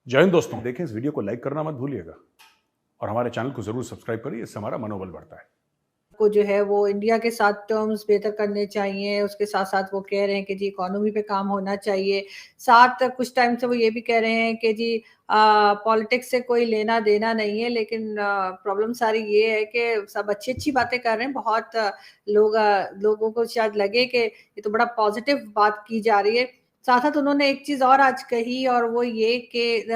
जय हिंद दोस्तों, देखें इस वीडियो को लाइक करना मत भूलिएगा और हमारे चैनल को जरूर सब्सक्राइब करिए। इससे हमारा मनोबल बढ़ता है। को जो है वो इंडिया के साथ टर्म्स बेहतर करने चाहिए। उसके साथ-साथ वो कह रहे हैं कि जी इकोनॉमी पे काम होना चाहिए। साथ कुछ टाइम से वो ये भी कह रहे हैं कि जी पॉलिटिक्स से कोई लेना-देना नहीं है, लेकिन प्रॉब्लम सारी ये है कि सब अच्छी-अच्छी बातें कर रहे हैं। बहुत लोगों को शायद लगे कि ये तो बड़ा पॉजिटिव बात की जा रही है। साथ-साथ उन्होंने एक चीज़ और आज कही, और वो ये कि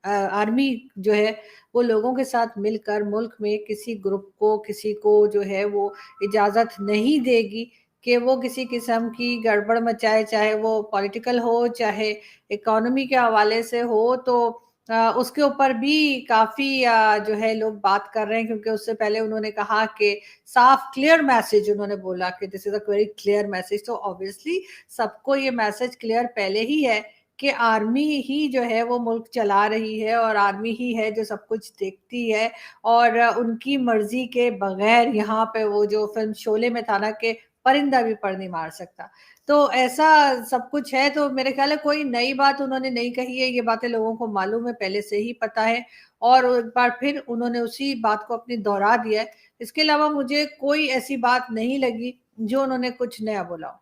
आर्मी जो है वो लोगों के साथ मिलकर मुल्क में किसी ग्रुप को, किसी को जो है वो इजाज़त नहीं देगी कि वो किसी किस्म की गड़बड़ मचाए, चाहे वो पॉलिटिकल हो, चाहे इकोनॉमी के हवाले से हो। तो उसके ऊपर भी काफ़ी जो है लोग बात कर रहे हैं, क्योंकि उससे पहले उन्होंने कहा कि साफ क्लियर मैसेज, उन्होंने बोला कि this is a very clear message. तो ऑब्वियसली सबको ये मैसेज क्लियर पहले ही है कि आर्मी ही जो है वो मुल्क चला रही है, और आर्मी ही है जो सब कुछ देखती है, और उनकी मर्ज़ी के बगैर यहाँ पे वो जो फ़िल्म शोले में था ना कि परिंदा भी पर नहीं मार सकता। तो ऐसा सब कुछ है, तो मेरे ख़्याल है कोई नई बात उन्होंने नहीं कही है, ये बातें लोगों को मालूम है, पहले से ही पता है, और एक बार फिर उन्होंने उसी बात को अपनी दोहरा दिया है। इसके अलावा मुझे कोई ऐसी बात नहीं लगी जो उन्होंने कुछ नया बोला हो।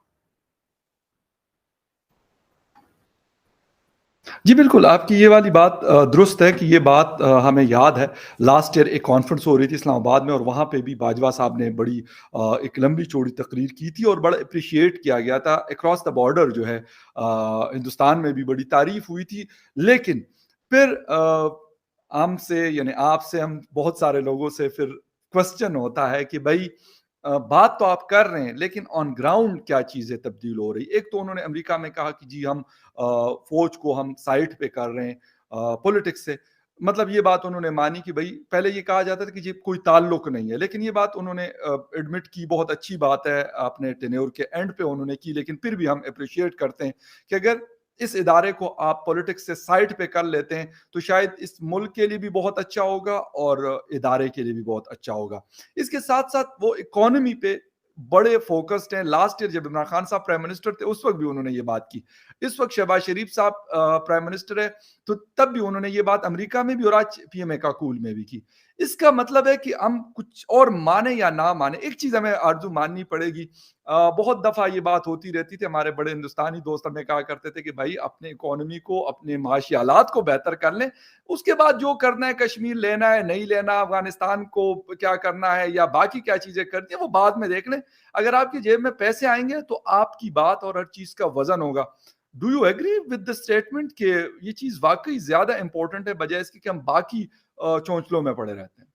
जी, बिल्कुल, आपकी ये वाली बात दुरुस्त है कि ये बात हमें याद है। लास्ट ईयर एक कॉन्फ्रेंस हो रही थी इस्लामाबाद में और वहाँ पे भी बाजवा साहब ने बड़ी एक लंबी-चौड़ी तकरीर की थी और बड़ा एप्रिशिएट किया गया था। अक्रॉस द बॉर्डर जो है हिंदुस्तान में भी बड़ी तारीफ़ हुई थी। लेकिन फिर हमसे यानी आपसे हम बहुत सारे लोगों से फिर क्वेश्चन होता है कि भई बात तो आप कर रहे हैं, लेकिन ऑन ग्राउंड क्या चीज़ें तब्दील हो रही? एक तो उन्होंने अमेरिका में कहा कि जी हम फौज को हम साइड पे कर रहे हैं पॉलिटिक्स से। मतलब ये बात उन्होंने मानी कि भई पहले ये कहा जाता था कि जी कोई ताल्लुक नहीं है, लेकिन ये बात उन्होंने एडमिट की, बहुत अच्छी बात है, अपने टेन्योर के एंड पे उन्होंने की, लेकिन फिर भी हम एप्रिशिएट करते हैं कि अगर इस इदारे को आप पॉलिटिक्स से साइड पे कर लेते हैं, तो शायद इस मुल्क के लिए भी बहुत अच्छा होगा और इदारे के लिए भी बहुत अच्छा होगा। इसके साथ-साथ वो इकोनॉमी पे बड़े फ़ोकस्ड हैं। लास्ट ईयर जब इमरान खान साहब प्राइम मिनिस्टर थे, उस वक़्त भी उन्होंने ये बात की। इस वक़्त शहबाज शरीफ साहब प्राइम मिनिस्टर है, तो तब भी उन्होंने ये बात अमेरिका में भी और आज पीएमए काकूल में भी की। इसका मतलब है कि हम कुछ और माने या ना माने, एक चीज़ हमें आरज़ू माननी पड़ेगी। बहुत दफ़ा ये बात होती रहती थी, हमारे बड़े हिंदुस्तानी दोस्त हमें कहा करते थे कि भाई अपने इकोनॉमी को, अपने माशी हालात को बेहतर कर लें, उसके बाद जो करना है, कश्मीर लेना है, नहीं लेना, अफ़गानिस्तान को क्या करना है या बाकी क्या चीज़ें करनी है, वो बाद में देख लें। अगर आपकी जेब में पैसे आएँगे, तो आपकी बात और हर चीज़ का वज़न होगा। Do you agree with the statement कि ये चीज़ वाक़ई ज़्यादा इम्पोर्टेंट है, बजाए इसके कि हम बाकी चोंचलों में पड़े रहते हैं?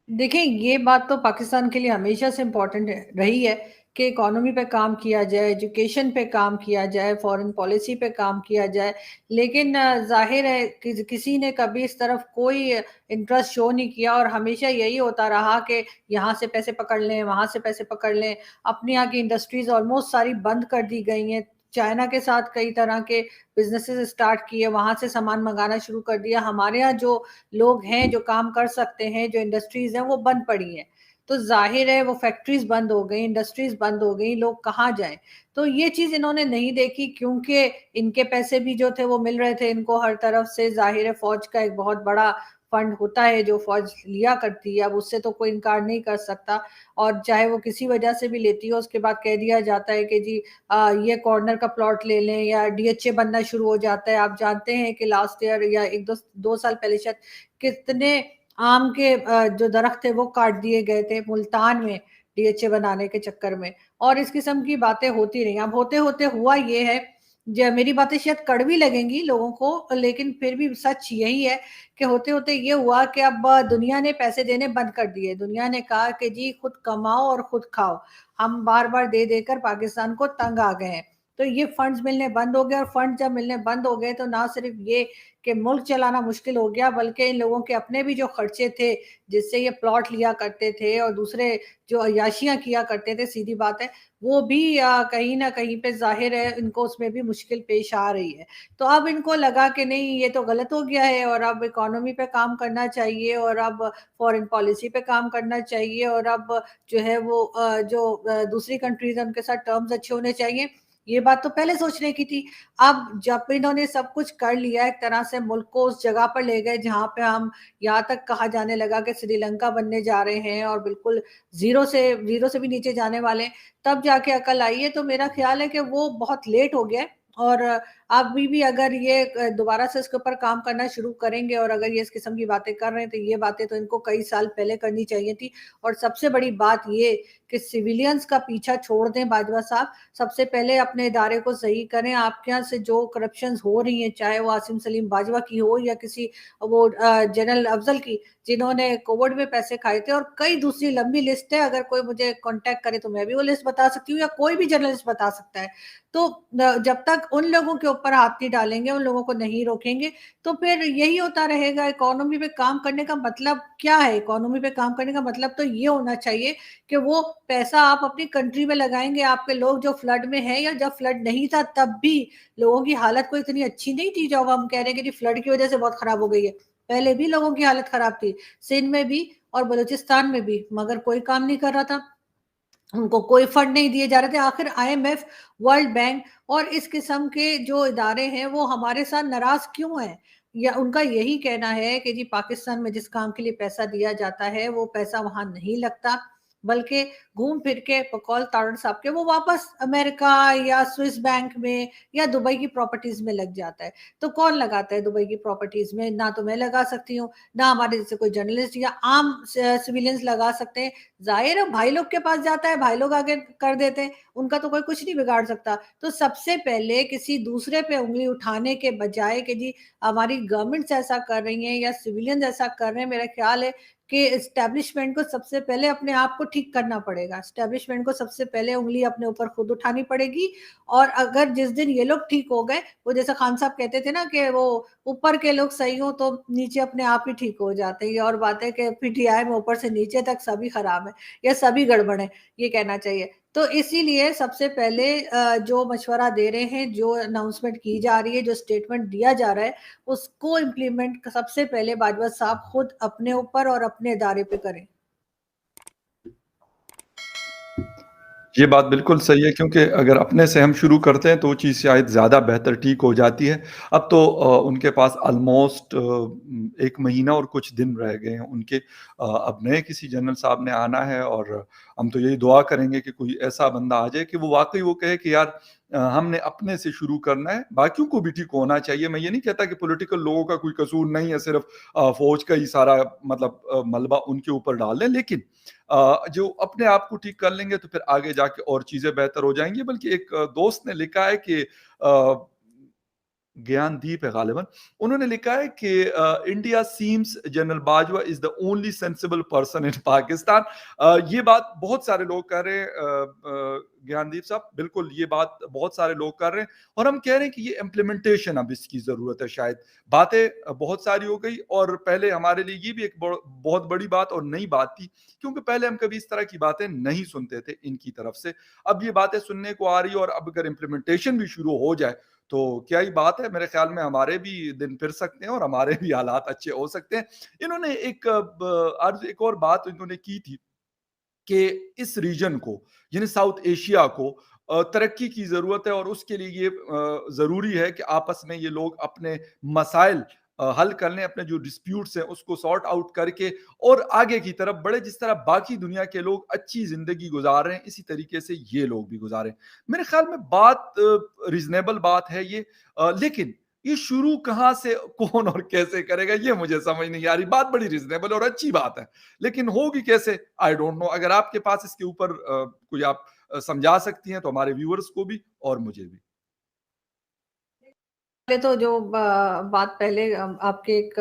देखिए, ये बात तो पाकिस्तान के लिए हमेशा से इम्पोर्टेंट रही है कि इकोनॉमी पे काम किया जाए, एजुकेशन पे काम किया जाए, फॉरेन पॉलिसी पे काम किया जाए। लेकिन ज़ाहिर है कि किसी ने कभी इस तरफ कोई इंटरेस्ट शो नहीं किया, और हमेशा यही होता रहा कि यहाँ से पैसे पकड़ लें, वहाँ से पैसे पकड़ लें। अपने यहाँ की इंडस्ट्रीज़ ऑलमोस्ट सारी बंद कर दी गई हैं। चाइना के साथ कई तरह के बिज़नेसेस स्टार्ट किए, वहाँ से सामान मँगाना शुरू कर दिया। हमारे यहाँ जो लोग हैं, जो काम कर सकते हैं, जो इंडस्ट्रीज़ हैं, वो बंद पड़ी हैं। तो ज़ाहिर है वो फैक्ट्रीज़ बंद हो गई, इंडस्ट्रीज़ बंद हो गई, लोग कहाँ जाएँ? तो ये चीज़ इन्होंने नहीं देखी, क्योंकि इनके पैसे भी जो थे वो मिल रहे थे इनको हर तरफ से। ज़ाहिर है फ़ौज का एक बहुत बड़ा फंड होता है जो फ़ौज लिया करती है, अब उससे तो कोई इनकार नहीं कर सकता, और चाहे वो किसी वजह से भी लेती हो, उसके बाद कह दिया जाता है कि जी ये कॉर्नर का प्लॉट ले लें, या डीएचए बनना शुरू हो जाता है। आप जानते हैं कि लास्ट ईयर या 1-2 साल पहले शायद कितने आम के जो दरख्त थे वो काट दिए गए थे मुल्तान में डीएचए बनाने के चक्कर में, और इस किस्म की बातें होती रही। अब होते-होते हुआ ये है, मेरी बातें शायद कड़वी लगेंगी लोगों को, लेकिन फिर भी सच यही है कि होते-होते ये हुआ कि अब दुनिया ने पैसे देने बंद कर दिए। दुनिया ने कहा कि जी खुद कमाओ और खुद खाओ। हम बार-बार दे देकर पाकिस्तान को तंग आ गए हैं। तो ये फंड्स मिलने बंद हो गए, और फंड जब मिलने बंद हो गए तो ना सिर्फ ये कि मुल्क चलाना मुश्किल हो गया, बल्कि इन लोगों के अपने भी जो खर्चे थे, जिससे ये प्लॉट लिया करते थे और दूसरे जो अय्याशियाँ किया करते थे, सीधी बात है, वो भी कहीं न कहीं पे ज़ाहिर है इनको उसमें भी मुश्किल पेश आ रही है। तो अब इनको लगा कि नहीं, ये तो गलत हो गया है, और अब इकोनॉमी पे काम करना चाहिए, और अब फॉरेन पॉलिसी पे काम करना चाहिए, और अब जो है वो दूसरी कंट्रीज़ हैं उनके साथ टर्म्स अच्छे होने चाहिए। ये बात तो पहले सोचने की थी। अब जब इन्होंने सब कुछ कर लिया, एक तरह से मुल्क को उस जगह पर ले गए जहाँ पे हम यहाँ तक कहा जाने लगा कि श्रीलंका बनने जा रहे हैं और बिल्कुल ज़ीरो से भी नीचे जाने वाले हैं, तब जाके अकल आई है। तो मेरा ख़्याल है कि वो बहुत लेट हो गया है और अभी भी अगर ये दोबारा से इसके ऊपर काम करना शुरू करेंगे और अगर ये इस किस्म की बातें कर रहे हैं, तो ये बातें तो इनको कई साल पहले करनी चाहिए थी। और सबसे बड़ी बात ये कि सिविलियंस का पीछा छोड़ दें बाजवा साहब, सबसे पहले अपने इदारे को सही करें। आपके यहाँ से जो करप्शंस हो रही हैं, चाहे वो आसिम सलीम बाजवा की हो या किसी वो जनरल अफजल की, जिन्होंने कोविड में पैसे खाए थे, और कई दूसरी लंबी लिस्ट है। अगर कोई मुझे कांटेक्ट करे तो मैं भी वो लिस्ट बता सकती हूँ या कोई भी जर्नलिस्ट बता सकता है। तो जब तक उन लोगों के ऊपर हाथ नहीं डालेंगे, उन लोगों को नहीं रोकेंगे, तो फिर यही होता रहेगा। इकोनॉमी पे काम करने का मतलब क्या है? इकोनॉमी पे काम करने का मतलब तो ये होना चाहिए कि वो पैसा आप अपनी कंट्री में लगाएंगे। आपके लोग जो फ्लड में है, या जब फ्लड नहीं था तब भी लोगों की हालत कोई इतनी अच्छी नहीं थी जो अब हम कह रहे हैं कि फ्लड की वजह से बहुत खराब हो गई है। पहले भी लोगों की हालत खराब थी, सिंध में भी और बलूचिस्तान में भी, मगर कोई काम नहीं कर रहा था। उनको कोई फंड नहीं दिए जा रहे थे। आखिर आईएमएफ, वर्ल्ड बैंक और इस किस्म के जो इदारे हैं वो हमारे साथ नाराज क्यों हैं? या उनका यही कहना है कि जी पाकिस्तान में जिस काम के लिए पैसा दिया जाता है वो पैसा वहां नहीं लगता, बल्कि घूम फिर के बकौल तारड़ साहब के वो वापस अमेरिका या स्विस बैंक में या दुबई की प्रॉपर्टीज में लग जाता है। तो कौन लगाता है दुबई की प्रॉपर्टीज में? ना तो मैं लगा सकती हूँ, ना हमारे जैसे कोई जर्नलिस्ट या आम सिविलियंस लगा सकते हैं। जाहिर है भाई लोग के पास जाता है, भाई लोग आगे कर देते हैं, उनका तो कोई कुछ नहीं बिगाड़ सकता। तो सबसे पहले किसी दूसरे पे उंगली उठाने के बजाय कि जी हमारी गवर्नमेंट्स ऐसा कर रही हैं या सिविलियंस ऐसा कर रहे हैं, मेरा ख्याल है कि एस्टेब्लिशमेंट को सबसे पहले अपने आप को ठीक करना पड़ेगा। एस्टेब्लिशमेंट को सबसे पहले उंगली अपने ऊपर खुद उठानी पड़ेगी। और अगर जिस दिन ये लोग ठीक हो गए, वो जैसे खान साहब कहते थे ना कि वो ऊपर के लोग सही हो तो नीचे अपने आप ही ठीक हो जाते हैं। ये और बात है कि पीटीआई में ऊपर से नीचे तक सभी खराब है या सभी गड़बड़ है, ये कहना चाहिए। तो इसीलिए सबसे पहले जो मशवरा दे रहे हैं, जो अनाउंसमेंट की जा रही है, जो स्टेटमेंट दिया जा रहा है, उसको इम्प्लीमेंट सबसे पहले बाजवा साहब खुद अपने ऊपर और अपने इदारे पे करें। ये बात बिल्कुल सही है, क्योंकि अगर अपने से हम शुरू करते हैं तो वो चीज़ शायद ज़्यादा बेहतर ठीक हो जाती है। अब तो उनके पास ऑलमोस्ट 1 महीना और कुछ दिन रह गए हैं उनके। अब नए किसी जनरल साहब ने आना है और हम तो यही दुआ करेंगे कि कोई ऐसा बंदा आ जाए कि वो वाक़ई वो कहे कि यार हमने अपने से शुरू करना है, बाकियों को भी ठीक होना चाहिए। मैं ये नहीं कहता कि पॉलिटिकल लोगों का कोई कसूर नहीं है, सिर्फ़ फ़ौज का ही सारा मतलब मलबा उनके ऊपर डाल दें। लेकिन जो अपने आप को ठीक कर लेंगे तो फिर आगे जाके और चीज़ें बेहतर हो जाएँगी। बल्कि एक दोस्त ने लिखा है कि ज्ञानदीप है गालिबन, उन्होंने लिखा है कि India seems general Bajwa is the only sensible person in Pakistan. ये बात बहुत सारे लोग कह रहे हैं ज्ञानदीप साहब, बिल्कुल ये बात बहुत सारे लोग कर रहे हैं और हम कह रहे हैं कि ये इम्प्लीमेंटेशन अब इसकी ज़रूरत है शायद। बातें बहुत सारी हो गई और पहले हमारे लिए ये भी एक बहुत बड़ी बात और नई बात थी, क्योंकि पहले हम कभी इस तरह की बातें नहीं सुनते थे इनकी तरफ से। अब ये बातें सुनने को आ रही है और अब अगर इम्प्लीमेंटेशन भी शुरू हो जाए तो क्या ही बात है, मेरे ख्याल में हमारे भी दिन फिर सकते हैं और हमारे भी हालात अच्छे हो सकते हैं। इन्होंने आज एक और बात इन्होंने की थी कि इस रीजन को, यानी साउथ एशिया को तरक्की की ज़रूरत है और उसके लिए ये ज़रूरी है कि आपस में ये लोग अपने मसाइल हल कर लें, अपने जो डिस्प्यूट्स हैं उसको सॉर्ट आउट करके और आगे की तरफ बढ़े। जिस तरह बाकी दुनिया के लोग अच्छी ज़िंदगी गुजार रहे हैं, इसी तरीके से ये लोग भी गुजारें। मेरे ख्याल में बात रीज़नेबल बात है ये, लेकिन ये शुरू कहाँ से, कौन और कैसे करेगा, ये मुझे समझ नहीं आ रही। बात बड़ी रीज़नेबल और अच्छी बात है, लेकिन होगी कैसे? I don't know. अगर आपके पास इसके ऊपर कोई आप समझा सकती हैं तो हमारे व्यूअर्स को भी और मुझे भी। पहले तो जो बात पहले आपके एक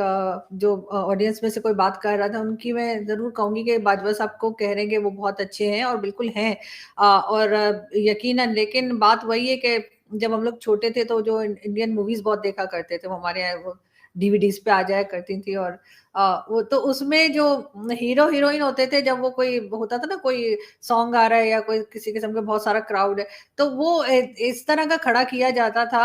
जो ऑडियंस में से कोई बात कर रहा था, उनकी मैं ज़रूर कहूँगी कि बाजवा साहब को कह रहे हैं कि वो बहुत अच्छे हैं और बिल्कुल हैं। और यकीनन, लेकिन बात वही है कि जब हम लोग छोटे थे तो जो इंडियन मूवीज़ बहुत देखा करते थे, वो हमारे यहाँ वो डीवीडीज़ पे आ जाया करती थी। और वो तो उसमें जो हीरो हीरोइन होते थे, जब वो कोई होता था ना, कोई सॉन्ग आ रहा है या कोई किसी किस्म का बहुत सारा क्राउड है, तो वो इस तरह का खड़ा किया जाता था।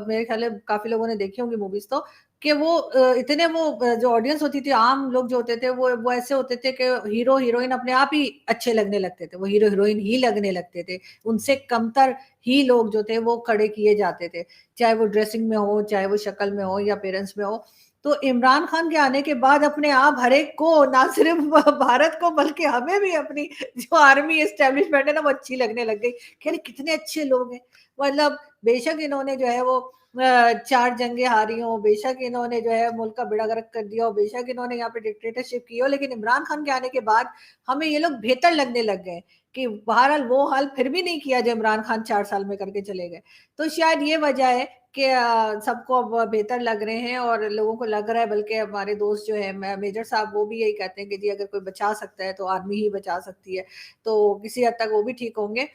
मेरे ख्याल में काफी लोगों ने देखी होंगी मूवीज, तो कि वो इतने वो जो ऑडियंस होती थी, आम लोग जो होते थे वो ऐसे होते थे कि हीरो हीरोइन अपने आप ही अच्छे लगने लगते थे, वो हीरो हीरोइन ही लगने लगते थे, उनसे कमतर ही लोग जो थे वो खड़े किए जाते थे, चाहे वो ड्रेसिंग में हो, चाहे वो शक्ल में हो या पेरेंट्स में हो। तो इमरान खान के आने के बाद अपने आप हर एक को, ना सिर्फ भारत को बल्कि हमें भी अपनी जो आर्मी एस्टेब्लिशमेंट है ना वो अच्छी लगने लग गई कि अरे कितने अच्छे लोग हैं। मतलब बेशक इन्होंने जो है वो 4 जंगें हारी हो, बेशक इन्होंने जो है मुल्क का बेड़ा गर्क कर दिया हो, बेशक इन्होंने यहाँ पे डिक्टेटरशिप की हो, लेकिन इमरान खान के आने के बाद हमें ये लोग बेहतर लगने लग गए कि बहरहाल वो हाल फिर भी नहीं किया जो इमरान खान 4 साल में करके चले गए। तो शायद ये वजह है कि सबको अब बेहतर लग रहे हैं और लोगों को लग रहा है, बल्कि हमारे दोस्त जो है मेजर साहब वो भी यही कहते हैं कि जी अगर कोई बचा सकता है तो आर्मी ही बचा सकती है, तो किसी हद तक वो भी ठीक होंगे।